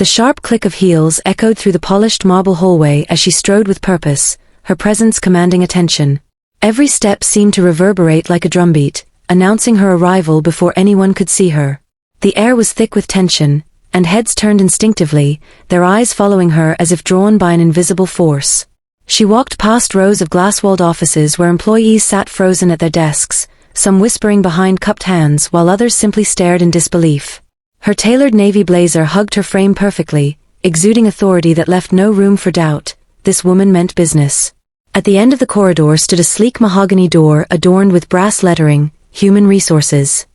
The sharp click of heels echoed through the polished marble hallway as she strode with purpose, her presence commanding attention. Every step seemed to reverberate like a drumbeat, announcing her arrival before anyone could see her. The air was thick with tension, and heads turned instinctively, their eyes following her as if drawn by an invisible force. She walked past rows of glass-walled offices where employees sat frozen at their desks, some whispering behind cupped hands while others simply stared in disbelief. Her tailored navy blazer hugged her frame perfectly, exuding authority that left no room for doubt. This woman meant business. At the end of the corridor stood a sleek mahogany door adorned with brass lettering, Human Resources.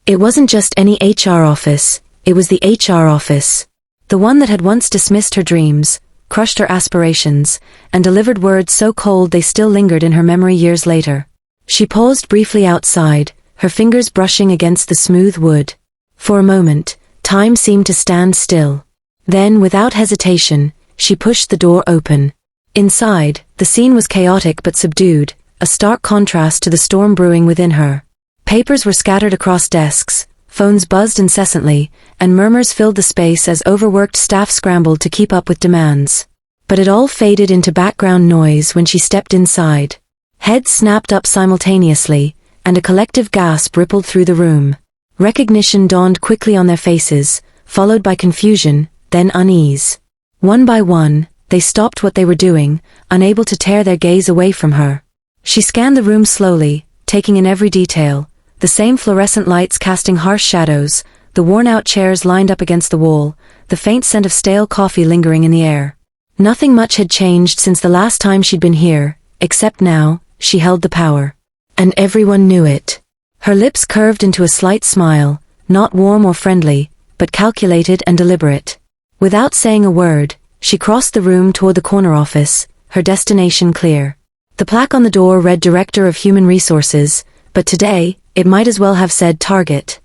It wasn't just any HR office, it was the HR office. The one that had once dismissed her dreams, crushed her aspirations, and delivered words so cold they still lingered in her memory years later. She paused briefly outside, her fingers brushing against the smooth wood. For a moment, time seemed to stand still. Then, without hesitation, she pushed the door open. Inside, the scene was chaotic but subdued, a stark contrast to the storm brewing within her. Papers were scattered across desks, phones buzzed incessantly, and murmurs filled the space as overworked staff scrambled to keep up with demands. But it all faded into background noise when she stepped inside. Heads snapped up simultaneously, and a collective gasp rippled through the room. Recognition dawned quickly on their faces, followed by confusion, then unease. One by one, they stopped what they were doing, unable to tear their gaze away from her. She scanned the room slowly, taking in every detail, the same fluorescent lights casting harsh shadows, the worn-out chairs lined up against the wall, the faint scent of stale coffee lingering in the air. Nothing much had changed since the last time she'd been here, except now, she held the power. And everyone knew it. Her lips curved into a slight smile, not warm or friendly, but calculated and deliberate. Without saying a word, she crossed the room toward the corner office, her destination clear. The plaque on the door read Director of Human Resources, but today, it might as well have said Target.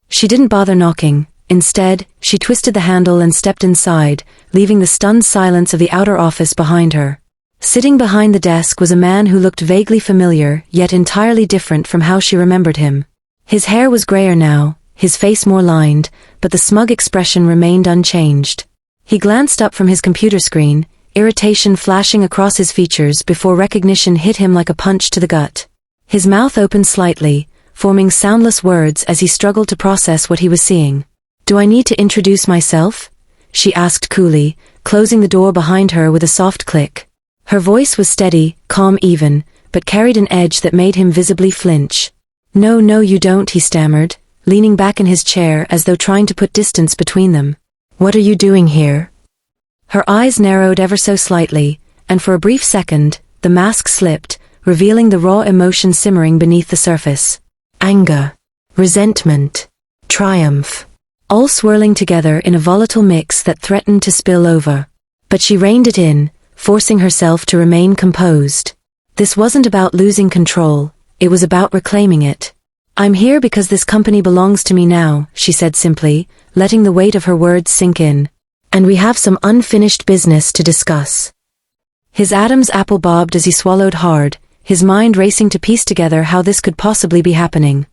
She didn't bother knocking. Instead, she twisted the handle and stepped inside, leaving the stunned silence of the outer office behind her. Sitting behind the desk was a man who looked vaguely familiar, yet entirely different from how she remembered him. His hair was grayer now, his face more lined, but the smug expression remained unchanged. He glanced up from his computer screen, irritation flashing across his features before recognition hit him like a punch to the gut. His mouth opened slightly, forming soundless words as he struggled to process what he was seeing. "Do I need to introduce myself?" she asked coolly, closing the door behind her with a soft click. Her voice was steady, calm even, but carried an edge that made him visibly flinch. "No, you don't," he stammered, leaning back in his chair as though trying to put distance between them. "What are you doing here?" Her eyes narrowed ever so slightly, and for a brief second, the mask slipped, revealing the raw emotion simmering beneath the surface. Anger, resentment, triumph, all swirling together in a volatile mix that threatened to spill over. But she reined it in, forcing herself to remain composed. This wasn't about losing control, it was about reclaiming it. "I'm here because this company belongs to me now," she said simply, letting the weight of her words sink in. "And we have some unfinished business to discuss." His Adam's apple bobbed as he swallowed hard, his mind racing to piece together how this could possibly be happening.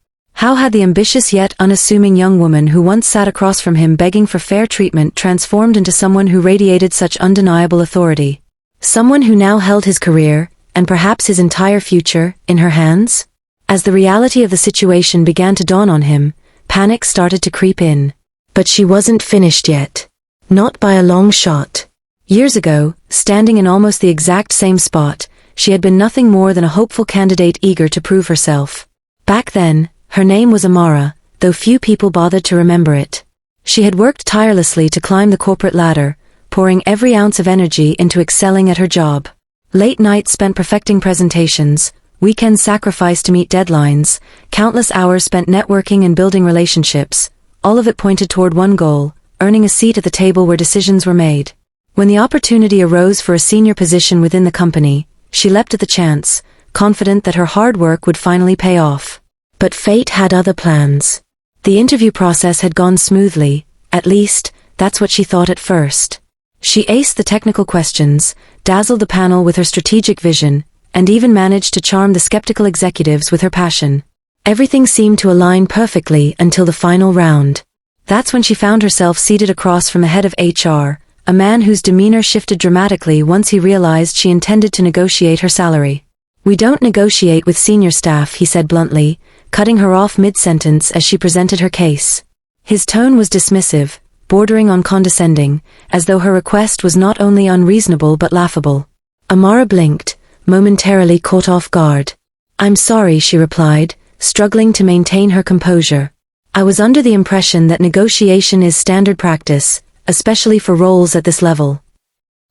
How had the ambitious yet unassuming young woman who once sat across from him begging for fair treatment transformed into someone who radiated such undeniable authority? Someone who now held his career, and perhaps his entire future, in her hands? As the reality of the situation began to dawn on him, panic started to creep in. But she wasn't finished yet. Not by a long shot. Years ago, standing in almost the exact same spot, she had been nothing more than a hopeful candidate eager to prove herself. Back then, her name was Amara, though few people bothered to remember it. She had worked tirelessly to climb the corporate ladder, pouring every ounce of energy into excelling at her job. Late nights spent perfecting presentations, weekends sacrificed to meet deadlines, countless hours spent networking and building relationships, all of it pointed toward one goal, earning a seat at the table where decisions were made. When the opportunity arose for a senior position within the company, she leapt at the chance, confident that her hard work would finally pay off. But fate had other plans. The interview process had gone smoothly, at least, that's what she thought at first. She aced the technical questions, dazzled the panel with her strategic vision, and even managed to charm the skeptical executives with her passion. Everything seemed to align perfectly until the final round. That's when she found herself seated across from the head of HR, a man whose demeanor shifted dramatically once he realized she intended to negotiate her salary. "We don't negotiate with senior staff," he said bluntly, cutting her off mid-sentence as she presented her case. His tone was dismissive, bordering on condescending, as though her request was not only unreasonable but laughable. Amara blinked, momentarily caught off guard. "I'm sorry," she replied, struggling to maintain her composure. "I was under the impression that negotiation is standard practice, especially for roles at this level."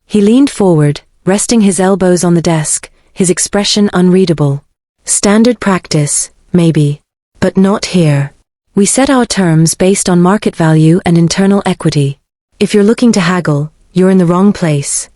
He leaned forward, resting his elbows on the desk, his expression unreadable. "Standard practice, maybe. But not here. We set our terms based on market value and internal equity. If you're looking to haggle, you're in the wrong place."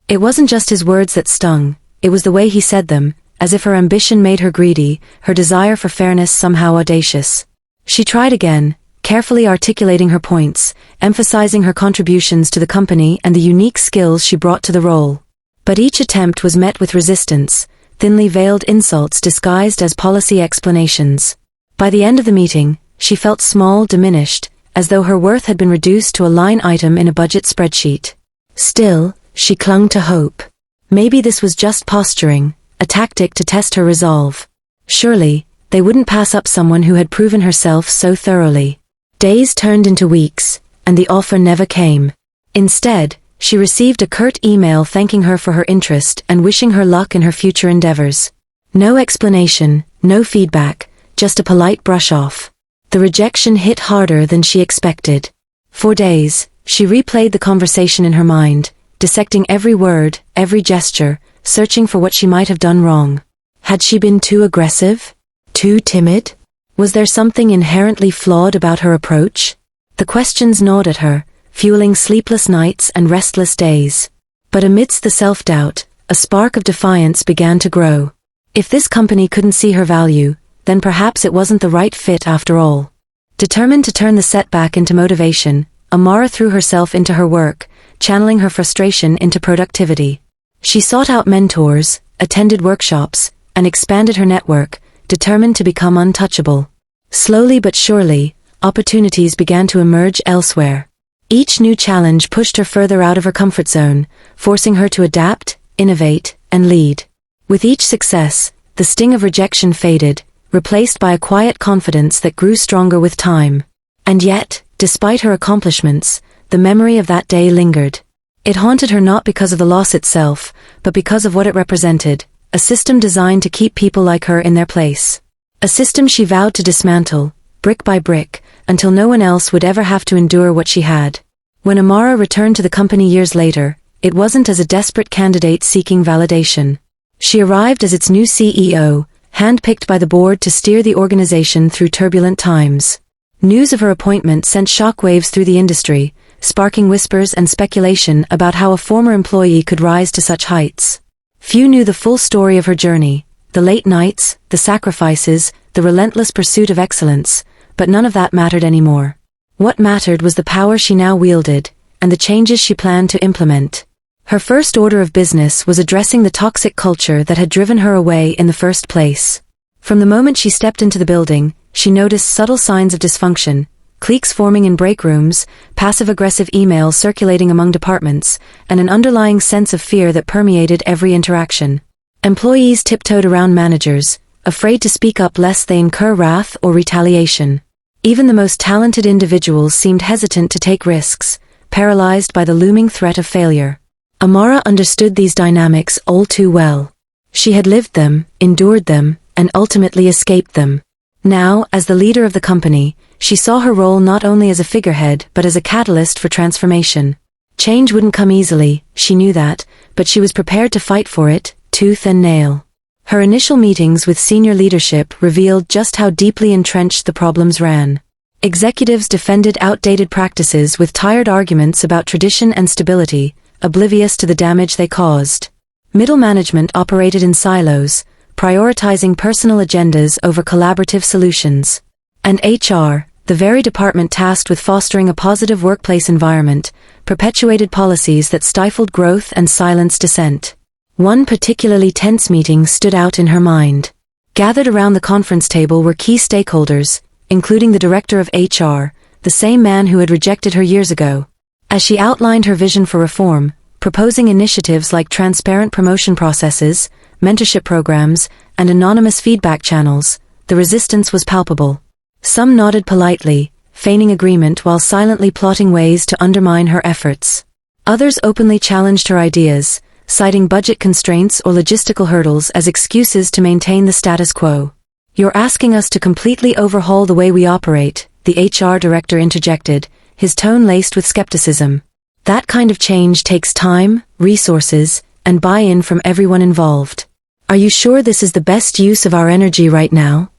It wasn't just his words that stung, it was the way he said them, as if her ambition made her greedy, her desire for fairness somehow audacious. She tried again, carefully articulating her points, emphasizing her contributions to the company and the unique skills she brought to the role. But each attempt was met with resistance, thinly veiled insults disguised as policy explanations. By the end of the meeting, she felt small, diminished, as though her worth had been reduced to a line item in a budget spreadsheet. Still, she clung to hope. Maybe this was just posturing, a tactic to test her resolve. Surely, they wouldn't pass up someone who had proven herself so thoroughly. Days turned into weeks, and the offer never came. Instead, she received a curt email thanking her for her interest and wishing her luck in her future endeavors. No explanation, no feedback, just a polite brush-off. The rejection hit harder than she expected. For days, she replayed the conversation in her mind, dissecting every word, every gesture, searching for what she might have done wrong. Had she been too aggressive? Too timid? Was there something inherently flawed about her approach? The questions gnawed at her, fueling sleepless nights and restless days. But amidst the self-doubt, a spark of defiance began to grow. If this company couldn't see her value, then perhaps it wasn't the right fit after all. Determined to turn the setback into motivation, Amara threw herself into her work, channeling her frustration into productivity. She sought out mentors, attended workshops, and expanded her network, determined to become untouchable. Slowly but surely, opportunities began to emerge elsewhere. Each new challenge pushed her further out of her comfort zone, forcing her to adapt, innovate, and lead. With each success, the sting of rejection faded, replaced by a quiet confidence that grew stronger with time. And yet, despite her accomplishments, the memory of that day lingered. It haunted her not because of the loss itself, but because of what it represented, a system designed to keep people like her in their place. A system she vowed to dismantle, brick by brick, until no one else would ever have to endure what she had. When Amara returned to the company years later, it wasn't as a desperate candidate seeking validation. She arrived as its new CEO, handpicked by the board to steer the organization through turbulent times. News of her appointment sent shockwaves through the industry, sparking whispers and speculation about how a former employee could rise to such heights. Few knew the full story of her journey, the late nights, the sacrifices, the relentless pursuit of excellence, but none of that mattered anymore. What mattered was the power she now wielded, and the changes she planned to implement. Her first order of business was addressing the toxic culture that had driven her away in the first place. From the moment she stepped into the building, she noticed subtle signs of dysfunction, cliques forming in break rooms, passive-aggressive emails circulating among departments, and an underlying sense of fear that permeated every interaction. Employees tiptoed around managers, afraid to speak up lest they incur wrath or retaliation. Even the most talented individuals seemed hesitant to take risks, paralyzed by the looming threat of failure. Amara understood these dynamics all too well. She had lived them, endured them, and ultimately escaped them. Now, as the leader of the company, she saw her role not only as a figurehead but as a catalyst for transformation. Change wouldn't come easily, she knew that, but she was prepared to fight for it, tooth and nail. Her initial meetings with senior leadership revealed just how deeply entrenched the problems ran. Executives defended outdated practices with tired arguments about tradition and stability, oblivious to the damage they caused. Middle management operated in silos, prioritizing personal agendas over collaborative solutions. And HR, the very department tasked with fostering a positive workplace environment, perpetuated policies that stifled growth and silenced dissent. One particularly tense meeting stood out in her mind. Gathered around the conference table were key stakeholders, including the director of HR, the same man who had rejected her years ago. As she outlined her vision for reform, proposing initiatives like transparent promotion processes, mentorship programs, and anonymous feedback channels, the resistance was palpable. Some nodded politely, feigning agreement while silently plotting ways to undermine her efforts. Others openly challenged her ideas, citing budget constraints or logistical hurdles as excuses to maintain the status quo. "You're asking us to completely overhaul the way we operate," the HR director interjected, his tone laced with skepticism. "That kind of change takes time, resources, and buy-in from everyone involved. Are you sure this is the best use of our energy right now?"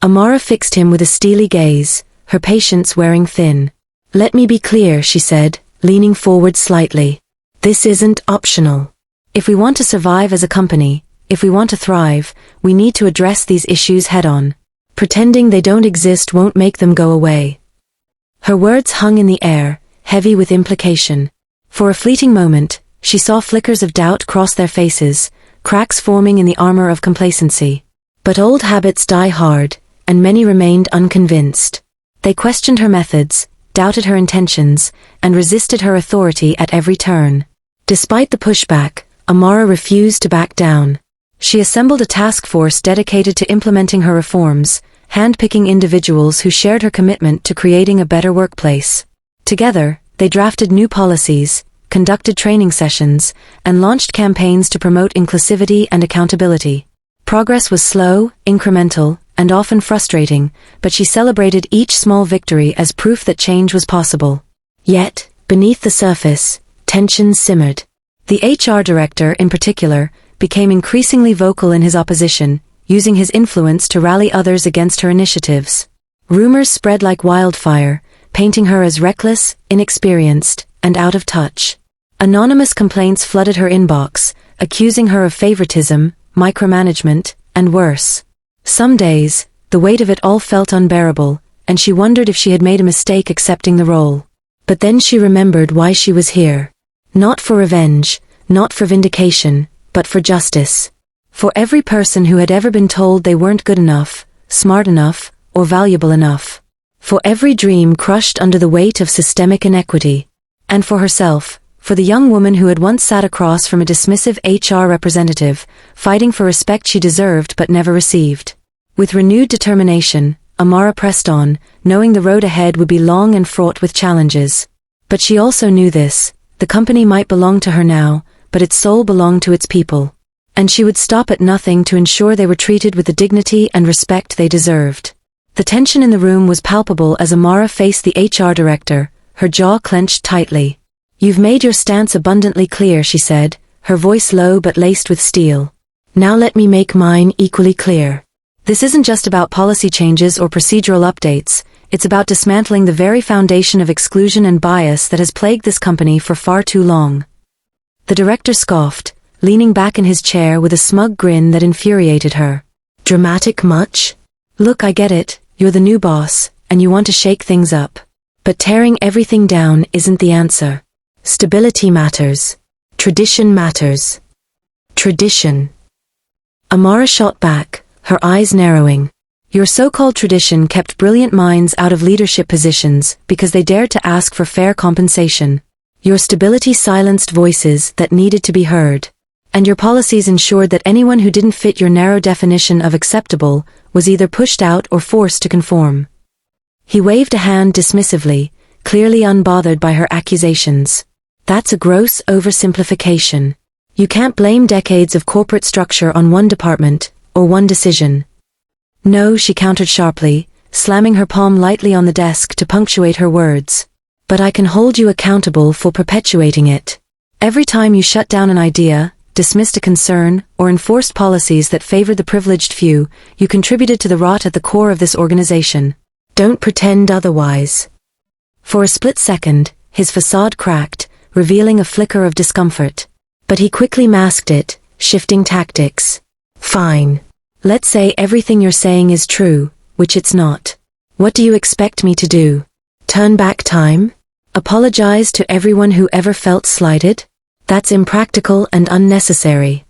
Amara fixed him with a steely gaze, her patience wearing thin. "Let me be clear," she said, leaning forward slightly. "This isn't optional. If we want to survive as a company, if we want to thrive, we need to address these issues head-on. Pretending they don't exist won't make them go away." Her words hung in the air, heavy with implication. For a fleeting moment, she saw flickers of doubt cross their faces, cracks forming in the armor of complacency. But old habits die hard, and many remained unconvinced. They questioned her methods, doubted her intentions, and resisted her authority at every turn. Despite the pushback, Amara refused to back down. She assembled a task force dedicated to implementing her reforms, handpicking individuals who shared her commitment to creating a better workplace. Together, they drafted new policies, conducted training sessions, and launched campaigns to promote inclusivity and accountability. Progress was slow, incremental, and often frustrating, but she celebrated each small victory as proof that change was possible. Yet, beneath the surface, tensions simmered. The HR director, in particular, became increasingly vocal in his opposition, using his influence to rally others against her initiatives. Rumors spread like wildfire, painting her as reckless, inexperienced, and out of touch. Anonymous complaints flooded her inbox, accusing her of favoritism, micromanagement, and worse. Some days, the weight of it all felt unbearable, and she wondered if she had made a mistake accepting the role. But then she remembered why she was here. Not for revenge, not for vindication, but for justice. For every person who had ever been told they weren't good enough, smart enough, or valuable enough. For every dream crushed under the weight of systemic inequity. And for herself, for the young woman who had once sat across from a dismissive HR representative, fighting for respect she deserved but never received. With renewed determination, Amara pressed on, knowing the road ahead would be long and fraught with challenges. But she also knew this: the company might belong to her now, but its soul belonged to its people. And she would stop at nothing to ensure they were treated with the dignity and respect they deserved. The tension in the room was palpable as Amara faced the HR director, her jaw clenched tightly. "You've made your stance abundantly clear," she said, her voice low but laced with steel. "Now let me make mine equally clear. This isn't just about policy changes or procedural updates, it's about dismantling the very foundation of exclusion and bias that has plagued this company for far too long." The director scoffed, leaning back in his chair with a smug grin that infuriated her. "Dramatic much? Look, I get it, you're the new boss, and you want to shake things up. But tearing everything down isn't the answer. Stability matters. Tradition matters." Tradition. Amara shot back, her eyes narrowing. "Your so-called tradition kept brilliant minds out of leadership positions because they dared to ask for fair compensation. Your stability silenced voices that needed to be heard. And your policies ensured that anyone who didn't fit your narrow definition of acceptable was either pushed out or forced to conform." He waved a hand dismissively, clearly unbothered by her accusations. "That's a gross oversimplification. You can't blame decades of corporate structure on one department, or one decision." "No," she countered sharply, slamming her palm lightly on the desk to punctuate her words. "But I can hold you accountable for perpetuating it. Every time you shut down an idea, dismissed a concern, or enforced policies that favored the privileged few, you contributed to the rot at the core of this organization. Don't pretend otherwise." For a split second, his facade cracked, revealing a flicker of discomfort. But he quickly masked it, shifting tactics. "Fine. Let's say everything you're saying is true, which it's not. What do you expect me to do? Turn back time? Apologize to everyone who ever felt slighted? That's impractical and unnecessary."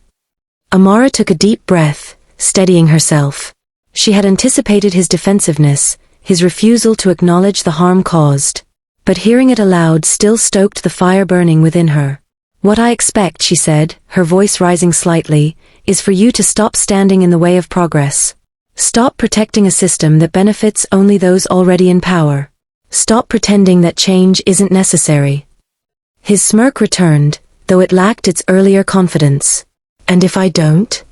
Amara took a deep breath, steadying herself. She had anticipated his defensiveness, his refusal to acknowledge the harm caused. But hearing it aloud still stoked the fire burning within her. "What I expect," she said, her voice rising slightly, "is for you to stop standing in the way of progress. Stop protecting a system that benefits only those already in power. Stop pretending that change isn't necessary." His smirk returned, though it lacked its earlier confidence. "And if I don't?"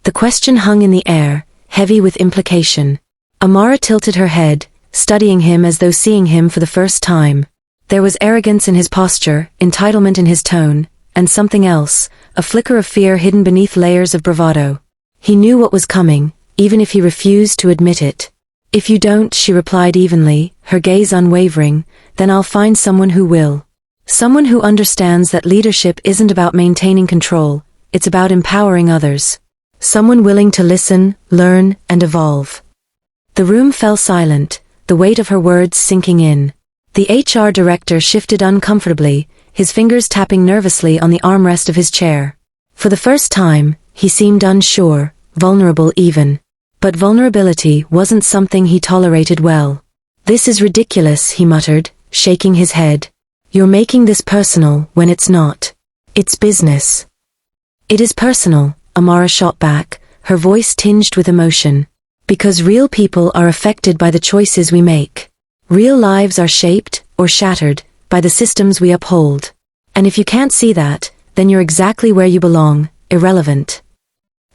The question hung in the air, heavy with implication. Amara tilted her head, studying him as though seeing him for the first time. There was arrogance in his posture, entitlement in his tone, and something else, a flicker of fear hidden beneath layers of bravado. He knew what was coming, even if he refused to admit it. "If you don't," she replied evenly, her gaze unwavering, "then I'll find someone who will. Someone who understands that leadership isn't about maintaining control, it's about empowering others. Someone willing to listen, learn, and evolve." The room fell silent, the weight of her words sinking in. The HR director shifted uncomfortably, his fingers tapping nervously on the armrest of his chair. For the first time, he seemed unsure, vulnerable even. But vulnerability wasn't something he tolerated well. "This is ridiculous," he muttered, shaking his head. "You're making this personal when it's not. It's business." "It is personal," Amara shot back, her voice tinged with emotion. "Because real people are affected by the choices we make. Real lives are shaped, or shattered, by the systems we uphold. And if you can't see that, then you're exactly where you belong, irrelevant."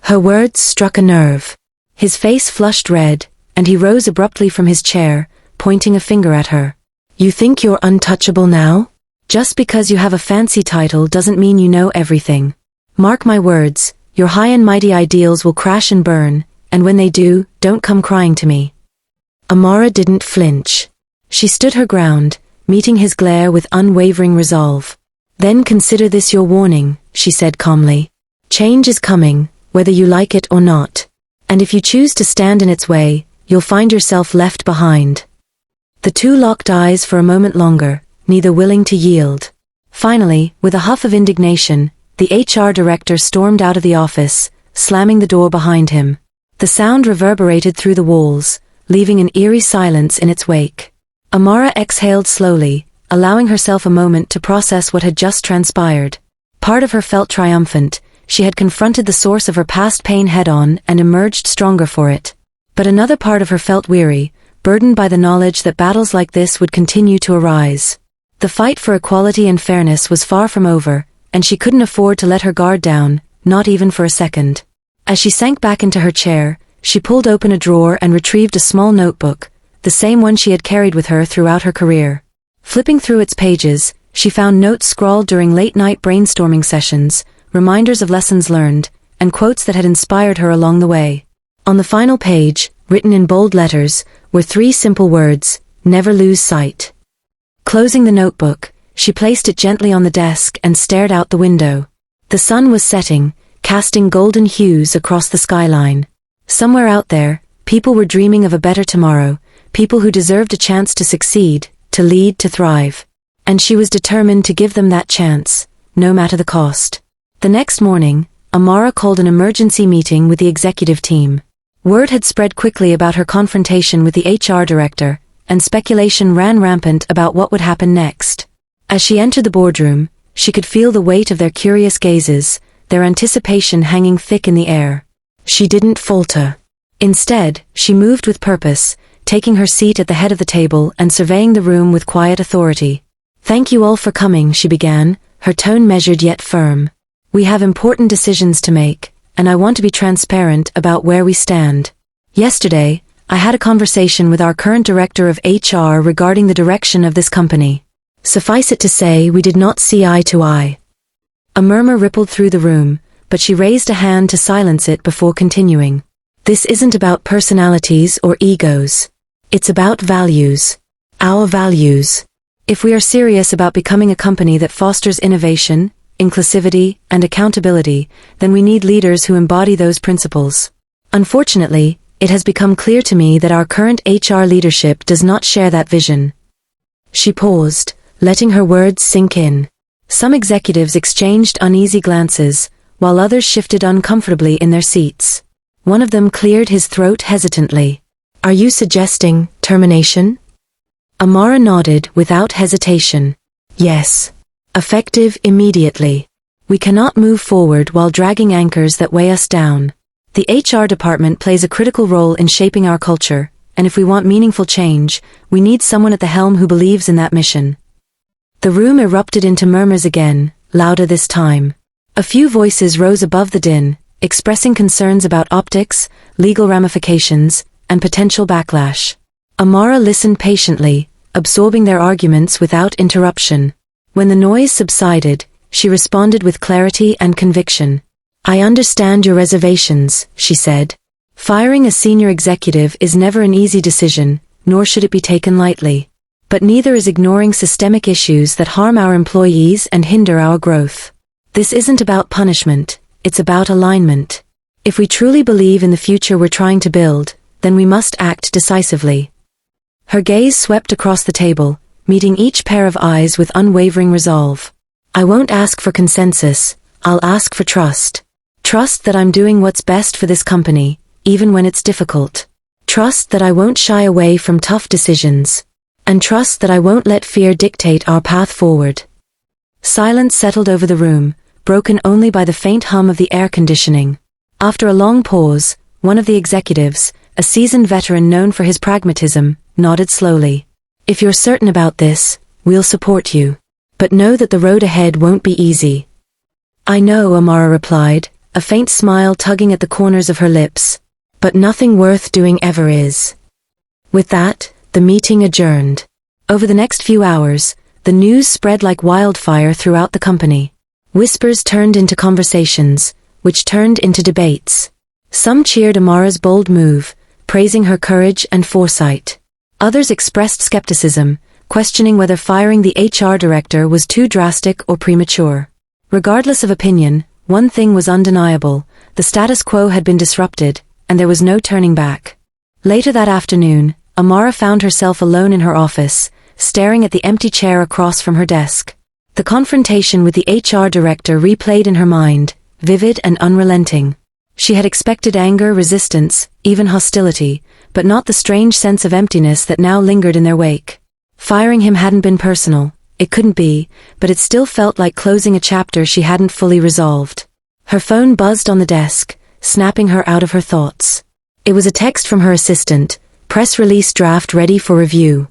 Her words struck a nerve. His face flushed red, and he rose abruptly from his chair, pointing a finger at her. "You think you're untouchable now? Just because you have a fancy title doesn't mean you know everything. Mark my words, your high and mighty ideals will crash and burn, and when they do, don't come crying to me." Amara didn't flinch. She stood her ground, meeting his glare with unwavering resolve. "Then consider this your warning," she said calmly. "Change is coming, whether you like it or not. And if you choose to stand in its way, you'll find yourself left behind." The two locked eyes for a moment longer, neither willing to yield. Finally, with a huff of indignation, the HR director stormed out of the office, slamming the door behind him. The sound reverberated through the walls, leaving an eerie silence in its wake. Amara exhaled slowly, allowing herself a moment to process what had just transpired. Part of her felt triumphant. She had confronted the source of her past pain head-on and emerged stronger for it. But another part of her felt weary, burdened by the knowledge that battles like this would continue to arise. The fight for equality and fairness was far from over, and she couldn't afford to let her guard down, not even for a second. As she sank back into her chair, she pulled open a drawer and retrieved a small notebook, the same one she had carried with her throughout her career. Flipping through its pages, she found notes scrawled during late-night brainstorming sessions, reminders of lessons learned, and quotes that had inspired her along the way. On the final page, written in bold letters, were 3 simple words: "Never lose sight." Closing the notebook, she placed it gently on the desk and stared out the window. The sun was setting, casting golden hues across the skyline. Somewhere out there, people were dreaming of a better tomorrow, people who deserved a chance to succeed, to lead, to thrive. And she was determined to give them that chance, no matter the cost. The next morning, Amara called an emergency meeting with the executive team. Word had spread quickly about her confrontation with the HR director, and speculation ran rampant about what would happen next. As she entered the boardroom, she could feel the weight of their curious gazes, their anticipation hanging thick in the air. She didn't falter. Instead, she moved with purpose, taking her seat at the head of the table and surveying the room with quiet authority. "Thank you all for coming," she began, her tone measured yet firm. "We have important decisions to make, and I want to be transparent about where we stand. Yesterday, I had a conversation with our current director of HR regarding the direction of this company. Suffice it to say, we did not see eye to eye." A murmur rippled through the room, but she raised a hand to silence it before continuing. "This isn't about personalities or egos. It's about values. Our values. If we are serious about becoming a company that fosters innovation, inclusivity, and accountability, then we need leaders who embody those principles. Unfortunately, it has become clear to me that our current HR leadership does not share that vision." She paused, letting her words sink in. Some executives exchanged uneasy glances, while others shifted uncomfortably in their seats. One of them cleared his throat hesitantly. Are you suggesting termination? Amara nodded without hesitation. Yes. Effective immediately. We cannot move forward while dragging anchors that weigh us down. The HR department plays a critical role in shaping our culture, and if we want meaningful change, we need someone at the helm who believes in that mission. The room erupted into murmurs again, louder this time. A few voices rose above the din, expressing concerns about optics, legal ramifications, and potential backlash. Amara listened patiently, absorbing their arguments without interruption. When the noise subsided, she responded with clarity and conviction. I understand your reservations, she said. Firing a senior executive is never an easy decision, nor should it be taken lightly. But neither is ignoring systemic issues that harm our employees and hinder our growth. This isn't about punishment, it's about alignment. If we truly believe in the future we're trying to build, then we must act decisively. Her gaze swept across the table, meeting each pair of eyes with unwavering resolve. I won't ask for consensus, I'll ask for trust. Trust that I'm doing what's best for this company, even when it's difficult. Trust that I won't shy away from tough decisions. And trust that I won't let fear dictate our path forward. Silence settled over the room, broken only by the faint hum of the air conditioning. After a long pause, one of the executives, a seasoned veteran known for his pragmatism, nodded slowly. If you're certain about this, we'll support you. But know that the road ahead won't be easy. I know, Amara replied, a faint smile tugging at the corners of her lips. But nothing worth doing ever is. With that, the meeting adjourned. Over the next few hours, the news spread like wildfire throughout the company. Whispers turned into conversations, which turned into debates. Some cheered Amara's bold move, praising her courage and foresight. Others expressed skepticism, questioning whether firing the HR director was too drastic or premature. Regardless of opinion, one thing was undeniable: the status quo had been disrupted, and there was no turning back. Later that afternoon, Amara found herself alone in her office, staring at the empty chair across from her desk. The confrontation with the HR director replayed in her mind, vivid and unrelenting. She had expected anger, resistance, even hostility, but not the strange sense of emptiness that now lingered in their wake. Firing him hadn't been personal, it couldn't be, but it still felt like closing a chapter she hadn't fully resolved. Her phone buzzed on the desk, snapping her out of her thoughts. It was a text from her assistant, press release draft ready for review.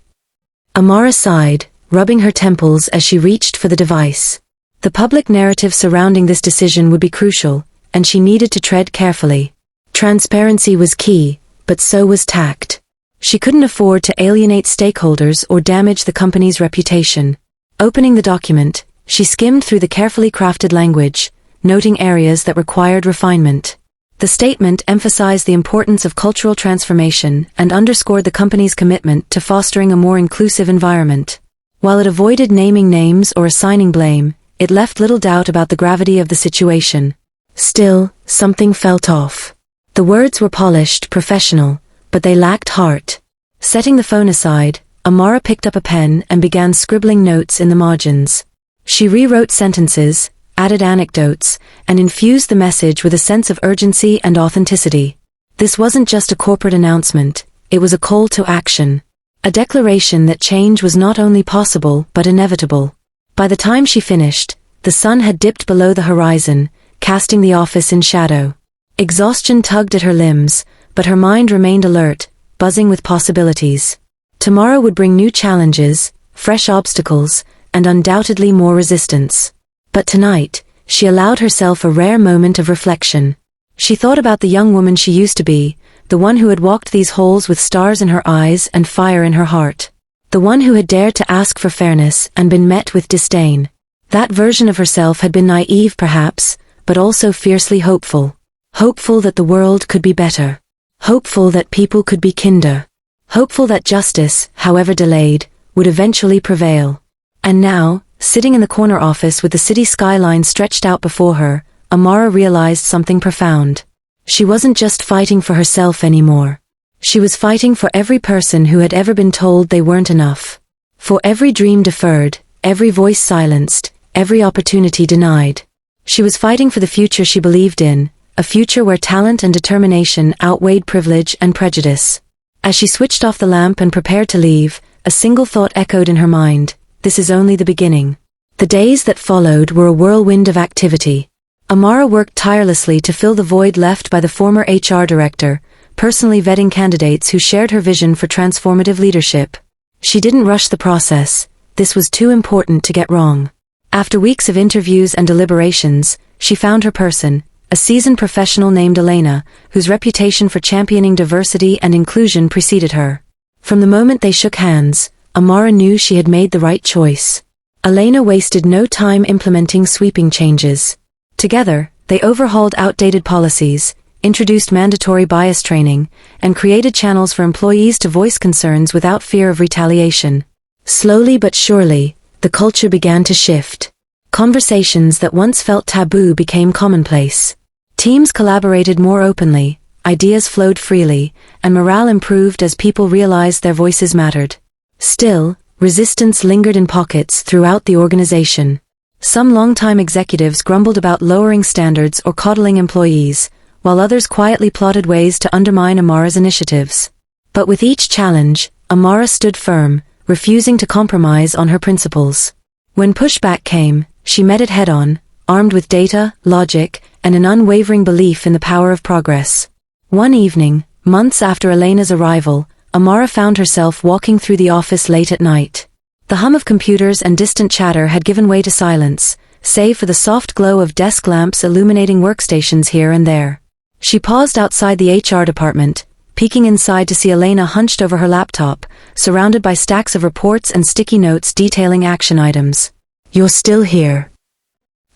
Amara sighed, rubbing her temples as she reached for the device. The public narrative surrounding this decision would be crucial, and she needed to tread carefully. Transparency was key, but so was tact. She couldn't afford to alienate stakeholders or damage the company's reputation. Opening the document, she skimmed through the carefully crafted language, noting areas that required refinement. The statement emphasized the importance of cultural transformation and underscored the company's commitment to fostering a more inclusive environment. While it avoided naming names or assigning blame, it left little doubt about the gravity of the situation. Still, something felt off. The words were polished, professional, but they lacked heart. Setting the phone aside, Amara picked up a pen and began scribbling notes in the margins. She rewrote sentences, added anecdotes, and infused the message with a sense of urgency and authenticity. This wasn't just a corporate announcement, it was a call to action. A declaration that change was not only possible but inevitable. By the time she finished, the sun had dipped below the horizon, casting the office in shadow. Exhaustion tugged at her limbs, but her mind remained alert, buzzing with possibilities. Tomorrow would bring new challenges, fresh obstacles, and undoubtedly more resistance. But tonight, she allowed herself a rare moment of reflection. She thought about the young woman she used to be, the one who had walked these halls with stars in her eyes and fire in her heart. The one who had dared to ask for fairness and been met with disdain. That version of herself had been naive perhaps, but also fiercely hopeful. Hopeful that the world could be better. Hopeful that people could be kinder. Hopeful that justice, however delayed, would eventually prevail. And now, sitting in the corner office with the city skyline stretched out before her, Amara realized something profound. She wasn't just fighting for herself anymore. She was fighting for every person who had ever been told they weren't enough. For every dream deferred, every voice silenced, every opportunity denied. She was fighting for the future she believed in, a future where talent and determination outweighed privilege and prejudice. As she switched off the lamp and prepared to leave, a single thought echoed in her mind: this is only the beginning. The days that followed were a whirlwind of activity. Amara worked tirelessly to fill the void left by the former HR director, personally vetting candidates who shared her vision for transformative leadership. She didn't rush the process. This was too important to get wrong. After weeks of interviews and deliberations, she found her person, a seasoned professional named Elena, whose reputation for championing diversity and inclusion preceded her. From the moment they shook hands, Amara knew she had made the right choice. Elena wasted no time implementing sweeping changes. Together, they overhauled outdated policies, introduced mandatory bias training, and created channels for employees to voice concerns without fear of retaliation. Slowly but surely, the culture began to shift. Conversations that once felt taboo became commonplace. Teams collaborated more openly, ideas flowed freely, and morale improved as people realized their voices mattered. Still, resistance lingered in pockets throughout the organization. Some longtime executives grumbled about lowering standards or coddling employees, while others quietly plotted ways to undermine Amara's initiatives. But with each challenge, Amara stood firm, refusing to compromise on her principles. When pushback came, she met it head-on, armed with data, logic, and an unwavering belief in the power of progress. One evening, months after Elena's arrival, Amara found herself walking through the office late at night. The hum of computers and distant chatter had given way to silence, save for the soft glow of desk lamps illuminating workstations here and there. She paused outside the HR department, peeking inside to see Elena hunched over her laptop, surrounded by stacks of reports and sticky notes detailing action items. "You're still here?"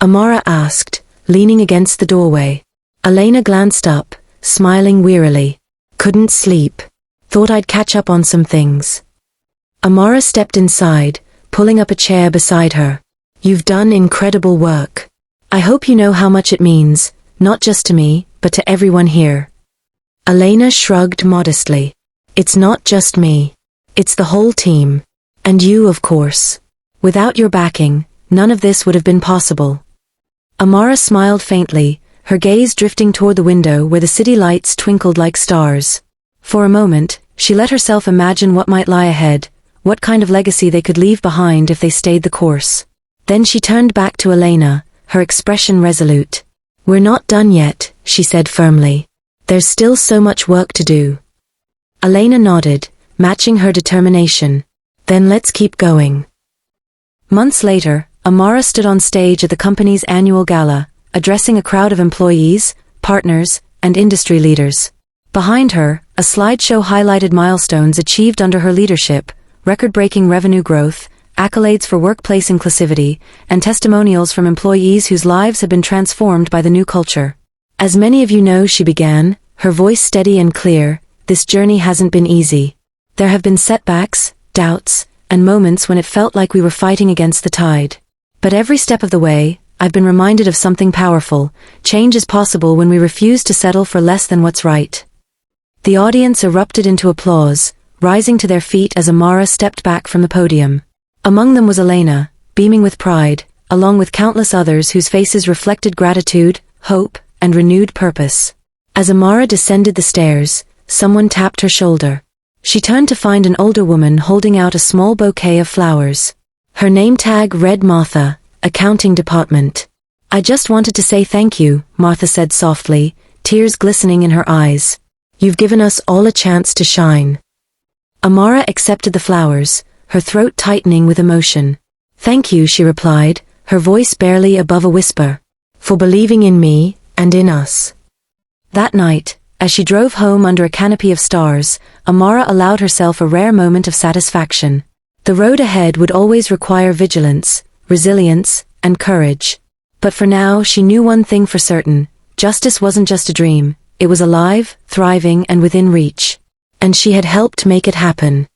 Amara asked, leaning against the doorway. Elena glanced up, smiling wearily. "Couldn't sleep. Thought I'd catch up on some things." Amara stepped inside, pulling up a chair beside her. "You've done incredible work. I hope you know how much it means, not just to me, but to everyone here." Elena shrugged modestly. "It's not just me. It's the whole team. And you, of course. Without your backing, none of this would have been possible." Amara smiled faintly, her gaze drifting toward the window where the city lights twinkled like stars. For a moment, she let herself imagine what might lie ahead, what kind of legacy they could leave behind if they stayed the course. Then she turned back to Elena, her expression resolute. "We're not done yet," she said firmly. "There's still so much work to do." Elena nodded, matching her determination. "Then let's keep going." Months later, Amara stood on stage at the company's annual gala, addressing a crowd of employees, partners, and industry leaders. Behind her, a slideshow highlighted milestones achieved under her leadership, record-breaking revenue growth, accolades for workplace inclusivity, and testimonials from employees whose lives had been transformed by the new culture. "As many of you know," she began, her voice steady and clear, "this journey hasn't been easy. There have been setbacks, doubts, and moments when it felt like we were fighting against the tide. But every step of the way, I've been reminded of something powerful: change is possible when we refuse to settle for less than what's right." The audience erupted into applause, rising to their feet as Amara stepped back from the podium. Among them was Elena, beaming with pride, along with countless others whose faces reflected gratitude, hope, and renewed purpose. As Amara descended the stairs, someone tapped her shoulder. She turned to find an older woman holding out a small bouquet of flowers. Her name tag read Martha, Accounting Department. "I just wanted to say thank you," Martha said softly, tears glistening in her eyes. "You've given us all a chance to shine." Amara accepted the flowers, her throat tightening with emotion. "Thank you," she replied, her voice barely above a whisper, "for believing in me, and in us." That night, as she drove home under a canopy of stars, Amara allowed herself a rare moment of satisfaction. The road ahead would always require vigilance, resilience, and courage. But for now she knew one thing for certain: justice wasn't just a dream, it was alive, thriving, and within reach. And she had helped make it happen.